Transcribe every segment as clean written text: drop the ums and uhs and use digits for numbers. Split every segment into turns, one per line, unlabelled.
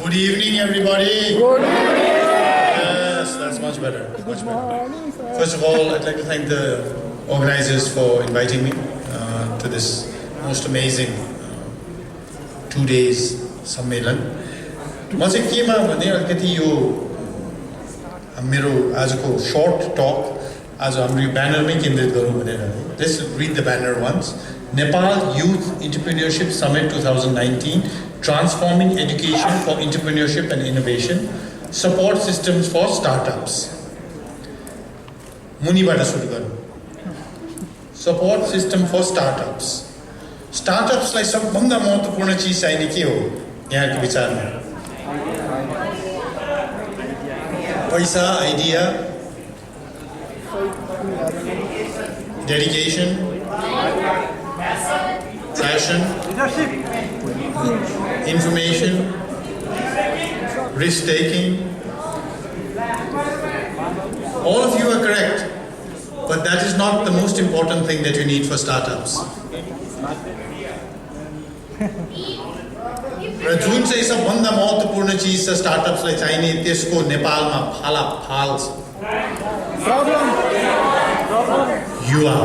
Good evening, everybody.
Good evening.
Yes, that's much better. Much better. First of all, I'd like to thank the organizers for inviting me to this most amazing 2 days सम्मेलन. म चाहिँ केमा भने अलिकति यो मेरो आजको short talk आज हाम्रो यो ब्यानरमै केन्द्रित गरौँ भनेर. Let's read the banner once. Nepal Youth Entrepreneurship Summit 2019, Transforming Education for Entrepreneurship and Innovation, Support Systems for Startups. मुनिबाट सुरु गरौँ. Support System for Startups. Startups लाई सबभन्दा महत्त्वपूर्ण चीज चाहिने के हो यहाँको विचारमा? पैसा, idea, dedication, passion, information, risk taking. All of you are correct, but that is not the most important thing that you need for startups. र जुन चाहिँ सबभन्दा महत्त्वपूर्ण चिज छ स्टार्टअप्सलाई चाहिने त्यसको नेपालमा फालाफाल छ. युवा.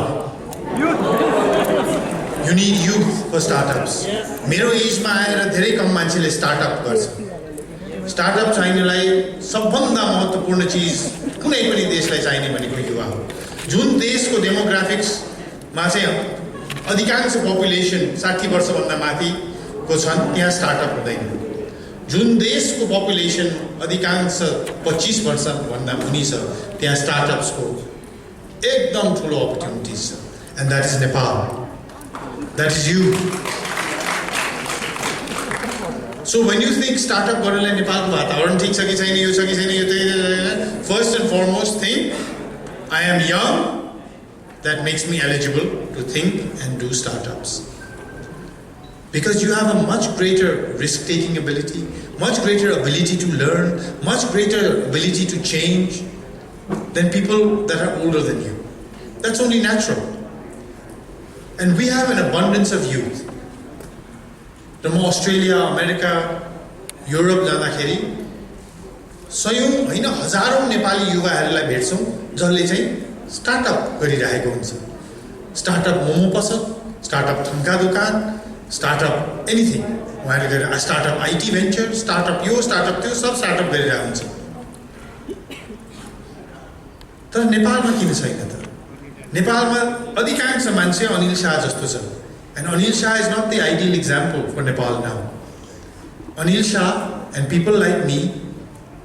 You need youth for startups. मेरो एजमा आएर धेरै कम मान्छेले स्टार्टअप गर्छ. स्टार्टअप चाहिनेलाई सबभन्दा महत्त्वपूर्ण चिज कुनै पनि देशलाई चाहिने भनेको युवा हो. जुन देशको डेमोग्राफिक्समा चाहिँ अधिकांश पपुलेसन 60 वर्षभन्दा माथिको छन् त्यहाँ स्टार्टअप हुँदैन. जुन देशको पपुलेसन अधिकांश 25 वर्षभन्दा मुनि छ त्यहाँ स्टार्टअप्सको एकदम ठुलो अपर्च्युनिटिज छ. And that is Nepal. That is you. So when you think startup गर्नलाई नेपालको वातावरण ठीक छ कि छैन, यो छ कि छैन, यो first and foremost thing, I am young. That makes me eligible to think and do startups. Because you have a much greater risk-taking ability, much greater ability to learn, much greater ability to change than people that are older than you. That's only natural. And we have an abundance of youth. From Australia, America, Europe जाँदाखेरि सयौं हैन हजारौं नेपाली युवाहरूलाई भेट्छौं जसले चाहिँ startup गरिरहेको हुन्छ. Startup momo पसल, startup थन्का दोकान, स्टार्टअप एनीथिङ. उहाँले गरेर स्टार्टअप आईटी भेन्चर, स्टार्टअप यो, स्टार्टअप त्यो सब स्टार्टअप गरिरहेको हुन्छ. तर नेपालमा किन छैन त? नेपालमा अधिकांश मान्छे अनिल शाह जस्तो छ. And Anil Shah is not the ideal example for Nepal now. Anil Shah and people like me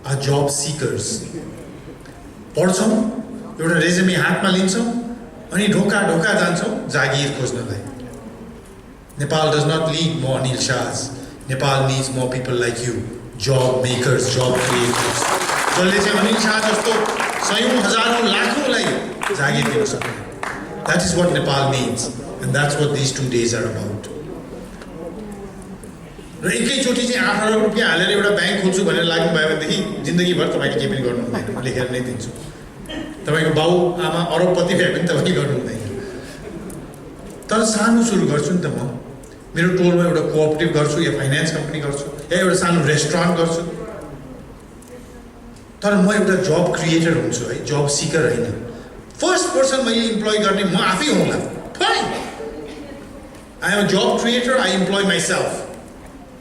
are job seekers. पढ्छौं, एउटा रेज्युमे हातमा लिन्छौं अनि ढोका ढोका जान्छौं जागिर खोज्नलाई. Nepal does not need more Anil Shahs. Nepal needs more people like you, job makers, job creators. जसले चाहिँ अनिल शाह जस्तो सयौं हजारौं लाखौंलाई जागिर दिन सक्ने. That is what Nepal needs, and that's what these 2 days are about. र एकैचोटि चाहिँ 8 अरब रुपैयाँ हालेर एउटा ब्याङ्क खोल्छु भनेर लाग्नु भयो भनेदेखि जिन्दगीभर तपाईले केही पनि गर्नु हुँदैन. म लेखेर नै दिन्छु. तपाईको बाउ आमा अरबपति भए पनि तपाईले गर्नु हुँदैन. तर सानो सुरु गर्छु नि त म. मेरो टोलमा एउटा कोअपरेटिभ गर्छु या फाइनान्स कम्पनी गर्छु या एउटा सानो रेस्टुरेन्ट गर्छु. तर म एउटा जब क्रिएटर हुन्छु है, जब सिकर हैन. फर्स्ट पर्सन मैले इम्प्लोय गर्ने म आफै हुँला. Fine. I am a job creator, I employ myself.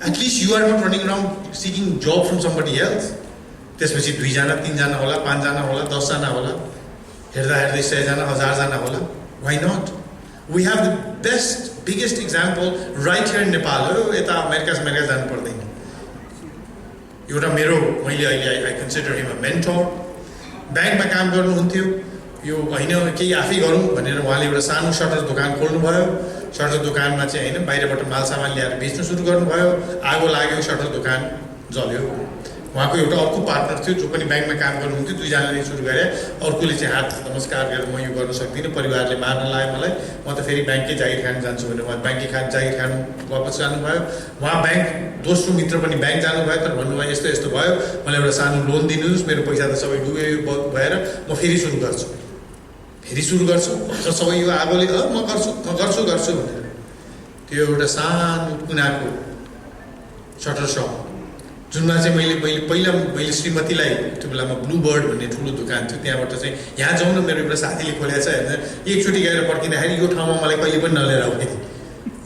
At least you are not running around seeking job from somebody else. त्यसपछि 2 जना 3 जना होला, 5 जना होला, 10 जना होला. हेर्दा हेर्दै 100 जना 1000 जना होला. Why not? We have the best, biggest example right here in Nepal. यता अमेरिका जानु पर्दैन. एउटा मेरो मैले अहिले I consider him a mentor. ब्याङ्कमा काम गर्नुहुन्थ्यो. यो हैन केही आफै गरौँ भनेर उहाँले एउटा सानो शटर दोकान खोल्नु भयो. शटर दोकानमा चाहिँ हैन बाहिरबाट माल सामान ल्याएर बेच्न सुरु गर्नुभयो. आगो लाग्यो, शटर दोकान जल्यो. उहाँको एउटा अर्को पार्टनर थियो जो पनि ब्याङ्कमा काम गर्नुहुन्थ्यो. 2 जनाले सुरु गरे. अर्कोले चाहिँ हात नमस्कार गरेर म यो गर्न सक्दिनँ, परिवारले मार्न लाग्यो मलाई, म त फेरि ब्याङ्ककै जागिर खान जान्छु भनेर उहाँ ब्याङ्ककै जागिर खान वापस जानुभयो. उहाँ ब्याङ्क दोस्रो मित्र पनि ब्याङ्क जानुभयो. तर भन्नुभयो यस्तो यस्तो भयो, मलाई एउटा सानो लोन दिनुहोस्, मेरो पैसा त सबै डुब्यो भएर म फेरि सुरु गर्छु. फेरि सुरु गर्छु. सबै यो आगोले म गर्छु भनेर त्यो एउटा सानो कुनाको शटर सप जुनमा चाहिँ मैले श्रीमतीलाई त्यो बेलामा ब्लू बर्ड भन्ने ठुलो दोकान थियो त्यहाँबाट चाहिँ यहाँ जाउँ न मेरो एउटा साथीले खोलेको छ हेर्न एकचोटि गएर पर्किँदाखेरि यो ठाउँमा मलाई कहिले पनि नलिएर आउने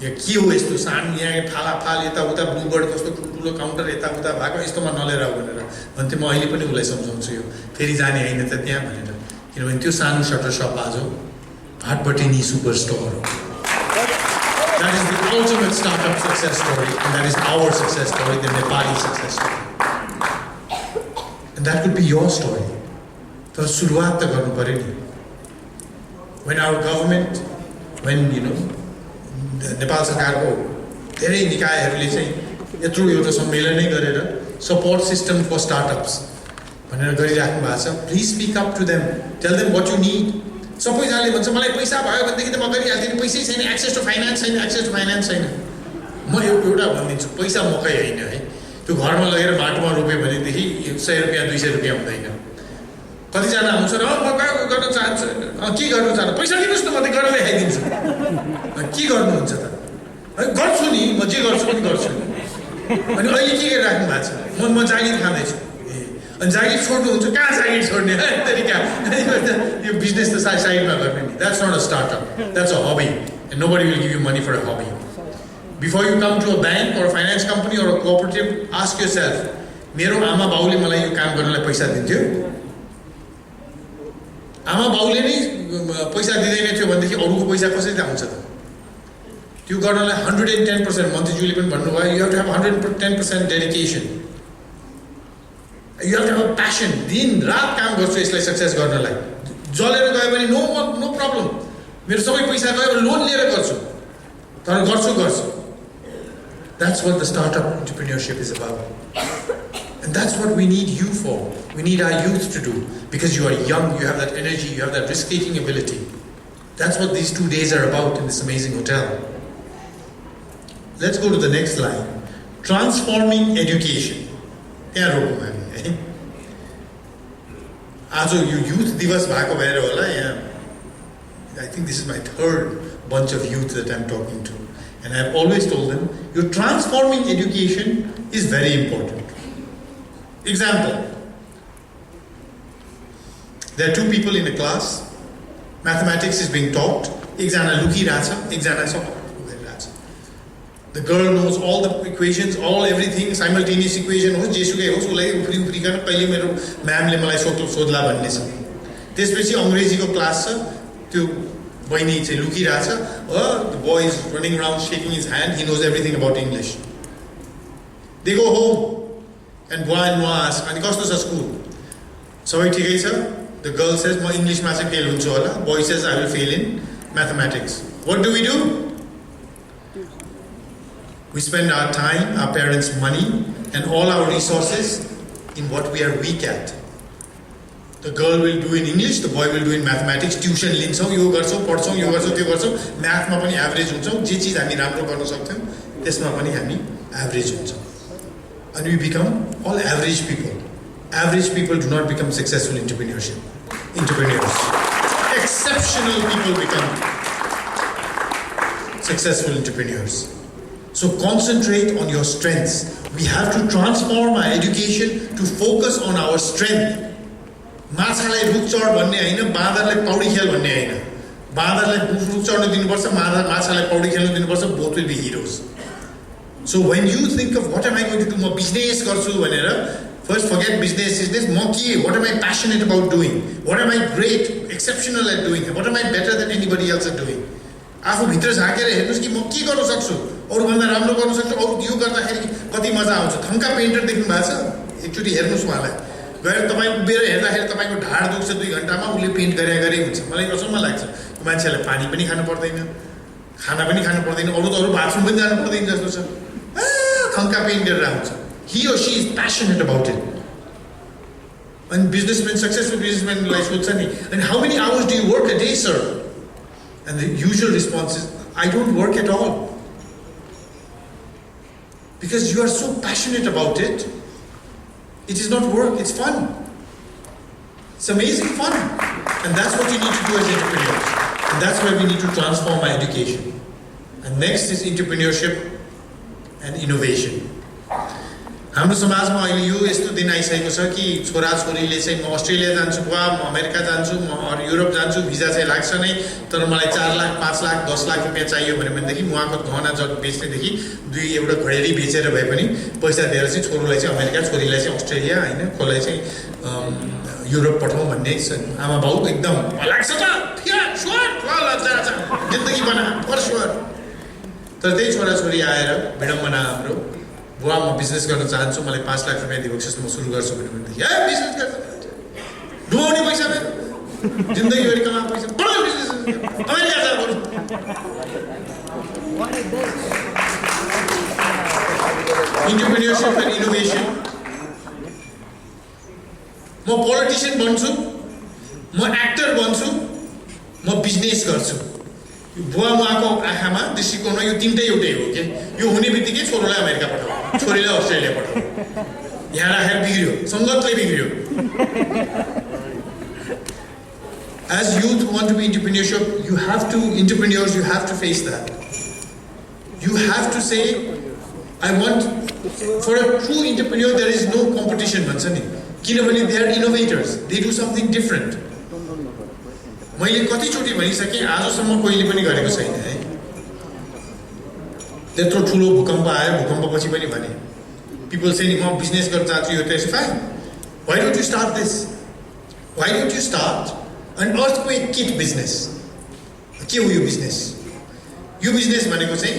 यो के हो यस्तो सानो यहाँ फाल यताउता ब्लू बर्ड कस्तो ठुल्ठुलो काउन्टर यताउता भएको यस्तोमा नलिएर आऊ भनेर भन्थेँ म अहिले पनि उसलाई सम्झाउँछु यो फेरि जाने होइन त त्यहाँ भनेर किनभने त्यो सानो सटर सप आज भाटबटिनी सुपर स्टोर हो That is the ultimate startup success story, and that is our success story, the Nepali success story. And that could be your story. So, suruat ta garnu paryo ni. When our government, when the Nepal sarkarko धेरै निकायहरूले चाहिँ यत्रो एउटा सम्मेलनै गरेर support system for startups भनेर गरिराख्नु भएको छ. Please speak up to them. Tell them what you need. सबैजनाले भन्छ मलाई पैसा भयो भनेदेखि त म गरिहाल्थेँ नि पैसै छैन एक्सेस टु फाइनान्स छैन म एउटा भनिदिन्छु पैसा मकै होइन है त्यो घरमा लगेर माटोमा रोप्यो भनेदेखि 100 रुपियाँ 200 रुपियाँ हुँदैन कतिजना आउँछ र म गर्न चाहन्छु के गर्नु चाहन्छ पैसा दिनुहोस् न म त गरेर देखाइदिन्छु के गर्नुहुन्छ त गर्छु नि म जे गर्छु पनि गर्छु अनि अहिले के गरिराख्नु भएको छ म जागिर खाँदैछु अनि जागिर छोड्नुहुन्छ कहाँ जागिर छोड्ने तरिका यो बिजनेस त साइडमा गर्ने नि that's not a startup that's a hobby and nobody will give you money for a hobby before you come to a bank or finance company or a cooperative ask yourself मेरो आमा बाउले मलाई यो काम गर्नलाई पैसा दिन्थ्यो आमा बाउले नै पैसा दिँदैन थियो भनेदेखि अरूको पैसा कसरी आउँछ त त्यो गर्नलाई 110% मन्त्रीज्यूले पनि भन्नुभयो you have to have 110% dedication You have to have a passion. दिन रात काम गर्छु यसलाई सक्सेस गर्नलाई जलेर गयो भने नो प्रब्लम मेरो सबै पैसा गयो भने लोन लिएर गर्छु तर गर्छु That's what the startup entrepreneurship is about. And that's what we need you for. We need our youth to do because you are young, you have that energy, you have that risk-taking ability. That's what these 2 days are about in this amazing hotel. Let's go to the next line. Transforming education. त्यहाँ रोकौँ हामी है आज यो youth दिवस भएको भएर होला यहाँ I think this is my third bunch of youth that I'm talking to and I've always told them your transforming education is very important. Example, there are 2 people in a class, mathematics is being taught, एकजना लुकिरहेछ एकजना सब The girl knows all the equations, everything, simultaneous equation होस् जेसुकै होस् उसलाई उफ्रिकन कहिले मेरो म्यामले मलाई सोध्ला भन्ने छ त्यसपछि अंग्रेजीको क्लास छ त्यो बहिनी चाहिँ लुकिरहेछ the boy is running around shaking his hand, he knows everything about English. They go home and boy and ask अनि कस्तो छ स्कुल सबै ठिकै छ The girl says म इङ्ग्लिशमा चाहिँ फेल हुन्छु होला Boy says I will fail in mathematics. What do we do? We spend our time, our parents' money, and all our resources in what we are weak at. The girl will do in English, the boy will do in mathematics. Tuition लिन्छौँ, यो गर्छौँ, पढ्छौँ, यो गर्छौँ, त्यो गर्छौँ. म्याथमा पनि एभरेज हुन्छौँ. जे चिज हामी राम्रो गर्न सक्छौँ, त्यसमा पनि हामी एभरेज हुन्छौँ. And we become all average people. Average people do not become successful entrepreneurs. Exceptional people become successful entrepreneurs. So concentrate on your strengths. We have to transform our education to focus on our strength. माछालाई रुख चढ भन्ने हैन बाँदरलाई पौडी खेल भन्ने हैन बाँदरलाई रुख चढ्न दिनुपर्छ माछालाई पौडी खेल्न दिनुपर्छ both will be heroes. So when you think of what am I going to do म बिजनेस गर्छु भनेर first forget business म के what am I passionate about doing, what am I great exceptional at doing, what am I better than anybody else at doing. आफू भित्र झाकेर हेर्नुस् कि म के गर्न सक्छु अरूभन्दा राम्रो गर्न सक्छु अरू यो गर्दाखेरि कति मजा आउँछ थम्का पेन्टर देख्नु भएको छ एकचोटि हेर्नुस् उहाँलाई गएर तपाईँ उभिएर हेर्दाखेरि तपाईँको ढाड दुख्छ 2 घण्टामा उसले पेन्ट गरे हुन्छ मलाई कसोमा लाग्छ मान्छेलाई पानी पनि खानु पर्दैन खाना पनि खानु पर्दैन अरू बाथरुम पनि जानु पर्दैन जस्तो छ थम्का पेन्ट गरेर आउँछ he or she is passionate about it. And businessmen, successful businessmen like सोध्छ नि and how many hours do you work a day sir? And the usual response is, I don't work at all. Because you are so passionate about it, it is not work, it's fun. It's amazing fun. And that's what you need to do as entrepreneurs. And that's why we need to transform our education. And next is entrepreneurship and innovation. हाम्रो समाजमा अहिले यो यस्तो दिन आइसकेको छ कि छोराछोरीले चाहिँ म अस्ट्रेलिया जान्छु बुवा, म अमेरिका जान्छु, म युरोप जान्छु, भिजा चाहिँ लाग्छ नै, तर मलाई 4 लाख 5 लाख 10 लाख रुपियाँ चाहियो भनेदेखि उहाँको गहना बेच्नेदेखि एउटा घडेरी बेचेर भए पनि पैसा दिएर चाहिँ छोरोलाई चाहिँ अमेरिका, छोरीलाई चाहिँ अस्ट्रेलिया, होइन कसलाई चाहिँ युरोप पठाउँ भन्ने आमा बाउ एकदम लाग्छ त जिन्दगी बना फर स्योर। तर त्यही छोराछोरी आएर विडम्बना हाम्रो बुवा म बिजनेस गर्न चाहन्छु, मलाई 5 लाख रुपियाँ दिएको म सुरु गर्छु भनेदेखि बिजनेस गर्छ डुबाउने पैसा मेरो जिन्दगीभरि कमाएको पैसा बडो बिजनेस अमेरिका जा बरु। इन्टरप्रेन्योरशिप एन्ड इनोभेसन। म पोलिटिसियन बन्छु, म एक्टर बन्छु, म बिजनेस गर्छु। बुवा मुवाको आँखामा दृष्टिकोणमा यो तिनटै एउटै हो कि यो हुने बित्तिकै छोरोलाई अमेरिका पठाऊ, छोरीलाई अस्ट्रेलिया पठाऊ, यहाँ राखेर बिग्रियो, सङ्गतले बिग्रियो। As youth want to be entrepreneurs, you have to face that. You have to say, I want, for a true entrepreneur there is no competition भन्छ नि, किनभने they are innovators, they do something different. मैले कतिचोटि भनिसकेँ, आजसम्म कोहीले पनि गरेको छैन है। त्यत्रो ठुलो भूकम्प आयो, भूकम्पपछि पनि भने people say नि म बिजनेस गर्न चाहन्छु, यो त्यसो fine, why don't you start this? Why don't you start an earthquake kit business? के हो यो बिजनेस? यो बिजनेस भनेको चाहिँ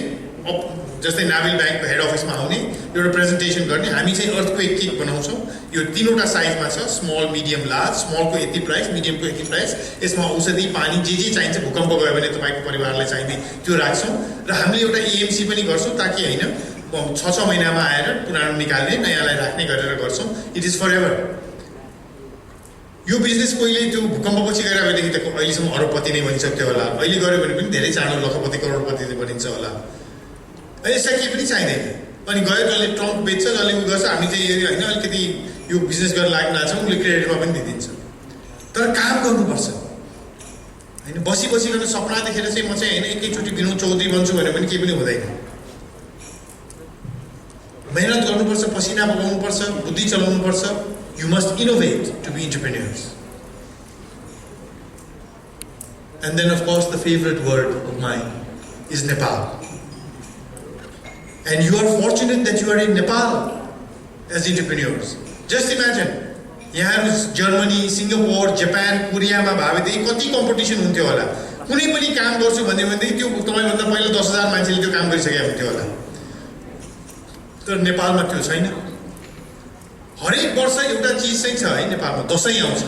जस्तै नाभिल ब्याङ्कको हेड अफिसमा आउने एउटा प्रेजेन्टेसन गर्ने, हामी चाहिँ अर्थक्वेक किट बनाउँछौँ, यो 3वटा साइजमा छ, स्मल मिडियम लार्ज। स्मलको यति प्राइस, मिडियमको यति प्राइस, यसमा औषधि पानी जे चाहिन्छ, भूकम्प गयो भने तपाईँको परिवारलाई चाहिने त्यो राख्छौँ। र हामीले एउटा एएमसी पनि गर्छौँ ताकि होइन 6 महिनामा आएर पुरानो निकाल्ने नयाँलाई राख्ने गरेर गर्छौँ। It is forever. यो बिजनेस कोहीले त्यो भूकम्पपछि गएर गएदेखि त अहिलेसम्म अरबपति नै बनिसक्थ्यो होला, अहिले गऱ्यो भने पनि धेरै चाँडो लखपति करोडपति बनिन्छ होला। यसलाई केही पनि चाहिँदैन। अनि गयो जसले ट्रम्प बेच्छ, जसले उ गर्छ, हामी चाहिँ होइन अलिकति यो बिजनेस गर्न लाग्न लाग्छौँ, उसले क्रेडिटमा पनि दिइदिन्छ। तर काम गर्नुपर्छ होइन, बसिबसिकन सपना देखेर चाहिँ म चाहिँ होइन एकैचोटि विनोद चौधरी बन्छु भने पनि केही पनि हुँदैन। मेहनत गर्नुपर्छ, पसिना बगाउनुपर्छ, बुद्धि चलाउनुपर्छ। You must innovate to be entrepreneurs. And then of course the favorite word of mine is Nepal. And you are fortunate that you are in Nepal as entrepreneurs. Just imagine, यहाँ जर्मनी, सिङ्गापुर, जापान, कोरियामा भएदेखि कति competition हुन्थ्यो होला। कुनै पनि काम गर्छु भनेदेखि त्यो तपाईँभन्दा पहिला 10,000 मान्छेले त्यो काम गरिसकेको हुन्थ्यो होला। तर नेपालमा त्यो छैन। हरेक वर्ष एउटा चिज चाहिँ छ है नेपालमा, दसैँ आउँछ।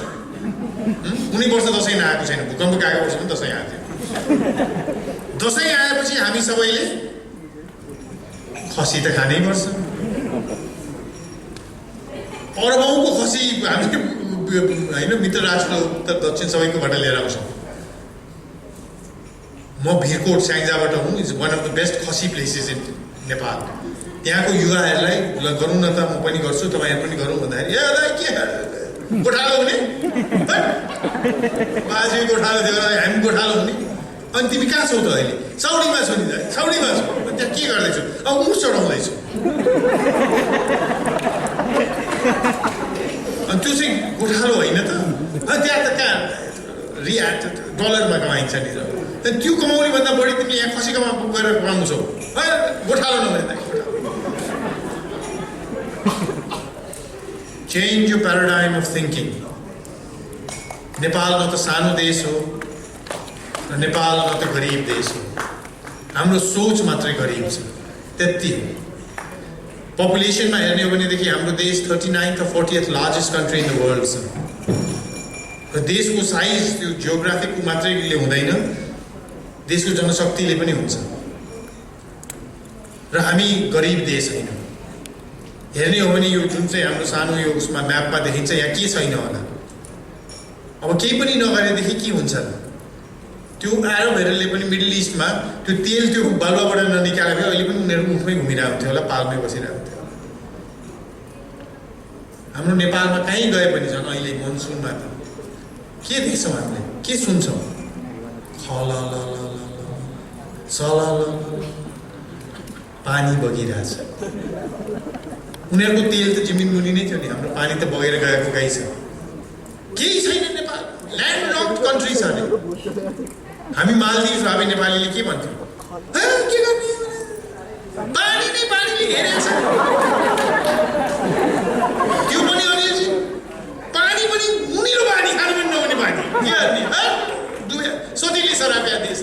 कुनै वर्ष दसैँ नआएको छैन, भूकम्प गएको वर्ष पनि दसैँ आएको थियो। दसैँ आएपछि हामी सबैले खसी त खानै पर्छ। अरबौँको खसी हामी होइन मित्र राष्ट्र उत्तर दक्षिण सबैकोबाट लिएर आउँछौँ। म भिरकोट स्याङ्जाबाट हुँ, is one of the best खसी प्लेसेस इन नेपाल। त्यहाँको युवाहरूलाई ल गरौँ न त, म पनि गर्छु, तपाईँहरू पनि गरौँ भन्दाखेरि ए दाइ के गोठालो हुने, बाजे गोठालो थियो, हामी गोठालो हुने। अनि तिमी कहाँ छौ त अहिले? साउडीमा छौ नि दाइ, साउडीमा छौ। त्यहाँ के गर्दैछु? अब उँठ चढाउँदैछु। अनि त्यो चाहिँ गोठालो होइन त। त्यहाँ त कहाँ डलरमा कमाइन्छ नि त। त्यो कमाउने भन्दा बढी तिमीले यहाँ खसी गएर कमाउँछौ, गोठालो नभने त। Change your paradigm of thinking. Nepal न त सानो देश हो, नेपाल न त गरिब देश हो, हाम्रो सोच मात्रै गरिब छ, त्यति हो। पपुलेसनमा हेर्ने हो भनेदेखि हाम्रो देश 39th or 40th largest country in the world छ। र देशको साइज त्यो जियोग्राफिक मात्रैले हुँदैन, देशको जनशक्तिले पनि हुन्छ। र हामी गरिब देश होइन। हेर्ने हो भने यो जुन चाहिँ हाम्रो सानो यो उसमा म्यापमा देखिन्छ, यहाँ के छैन होला। अब केही पनि नगरेदेखि के हुन्छ त? त्यो आरबहरूले पनि मिडल इस्टमा त्यो तेल त्यो बालुवाबाट ननिकाले भए अहिले पनि उनीहरू मुखमै घुमिरहेको हुन्थ्यो होला, पालमै बसिरहेको हुन्थ्यो। हाम्रो नेपालमा कहीँ गए पनि झन् अहिले मनसुनमा त के देख्छौँ हामीले, के सुन्छौँ? खल सल पानी बगिरहेछ। उनीहरूको तेल त जमिन मुनि नै थियो नि, हाम्रो पानी त बगेर गएको गाई छ। केही छैन नेपाल, ल्यान्ड लक्ड कन्ट्री छ अरे। हामी मालदिभ्स भावे नेपालीले के भन्छौँ, के गर्ने पानी नै पानीले घेरेको छ, त्यो पनि अलिअलि पानी पनि मुनिलो पानी, खानु पनि नहुने पानी, के गर्ने सोधिले सराप्या देश।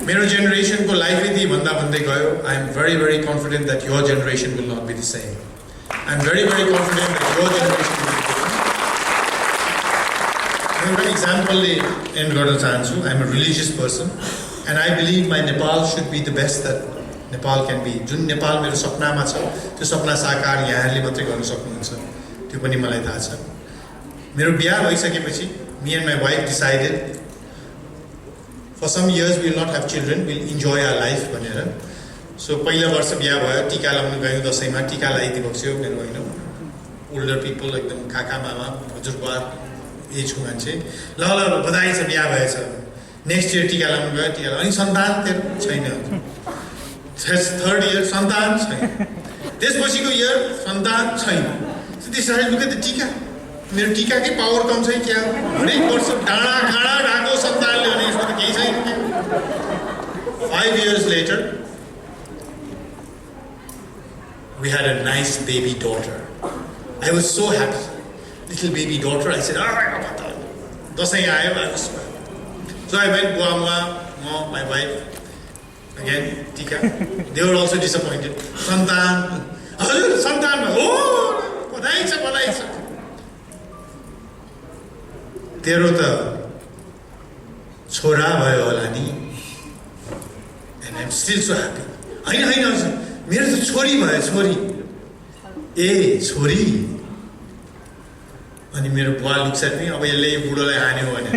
मेरो जेनेरेसनको लाइफ यदि भन्दा भन्दै गयो, I am very confident that your generation will not be the same. I am very confident that your generation will be different. एउटा इक्जाम्पलले एन्ड गर्न चाहन्छु। I am a religious person and I believe my Nepal should be the best that Nepal can be. जुन नेपाल मेरो सपनामा छ त्यो सपना साकार यहाँहरूले मात्रै गर्न सक्नुहुन्छ, त्यो पनि मलाई थाहा छ। मेरो बिहा भइसकेपछि me and my wife decided for some years we will not have children, we will enjoy our life भनेर। सो पहिलो वर्ष बिहा भयो, टिका लगाउनु गयौँ दसैँमा, टिका लगाइदिएको थियो मेरो होइन ओल्डर पिपल, एकदम काका मामा हजुरबा एजको मान्छे। ल बधाई छ बिहा भएछ। नेक्स्ट इयर टिका लगाउनु गयो, टिका अनि सन्तान छैन, थर्ड इयर सन्तान छैन, त्यसपछिको इयर सन्तान छैन। त्यसरी लुके त टिका, मेरो टिकाकै पावर कम छ क्या, हरेक वर्ष डाँडा काँडा ढाको सन्तानले भने यसमा त केही छैन। 5 years later we had a nice baby daughter. I was so happy, little baby daughter. I said, Dashain आयो, so I went Guamwa, my wife, again tika. They were also disappointed. Santan, santan, बधाई छ। तेरो त छोरा भयो होला नि, and I'm still so happy. होइन मेरो त छोरी भयो, छोरी छोरी। अनि मेरो बुवा लुक्स एट मी, अब यसले बुढोलाई हान्यो भने।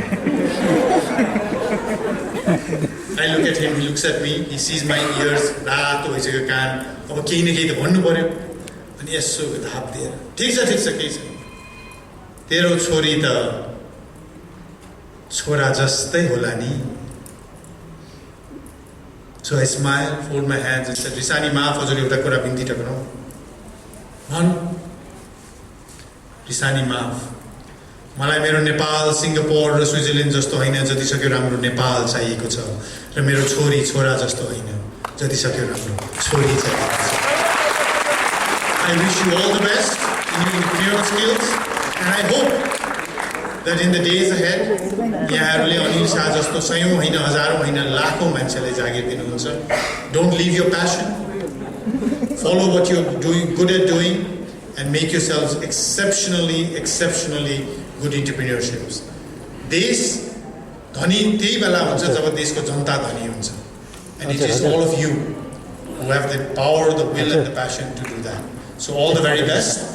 I look at him, he looks at me, he sees my ears, रातो भइसक्यो कान, अब केही न केही त भन्नु पर्यो। अनि यसो धाप दिएर ठिक छ केही छ, तेरो छोरी त छोरा जस्तै होला नि। So I smile, fold my hands and said, रिसानी माफ, हजुर एउटा कुरा बिन्ती टक्राउ भन। रिसानी माफ, मलाई मेरो नेपाल, सिङ्गापुर र स्विजरल्यान्ड जस्तो होइन, जति सक्यो राम्रो नेपाल चाहिएको छ, र मेरो छोरी छोरा जस्तो होइन, जति सक्यो राम्रो छोरी चाहिएको छ। I wish you all the best in your entrepreneurial skills, and I hope that in the days ahead, यहाँहरूले अनिल शाह जस्तो सयौं होइन, हजारौं होइन, लाखौं मान्छेलाई जागिर दिनुहुन्छ। Don't leave your passion. Follow what you're good at doing, and make yourselves exceptionally good entrepreneurships. देश धनी त्यही बेला हुन्छ जब देशको जनता धनी हुन्छ, and it is all of you who have the power, the will, and the passion to do that. So all the very best.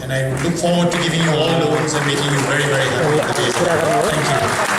And I look forward to giving you all loans and making you very happy. Thank you.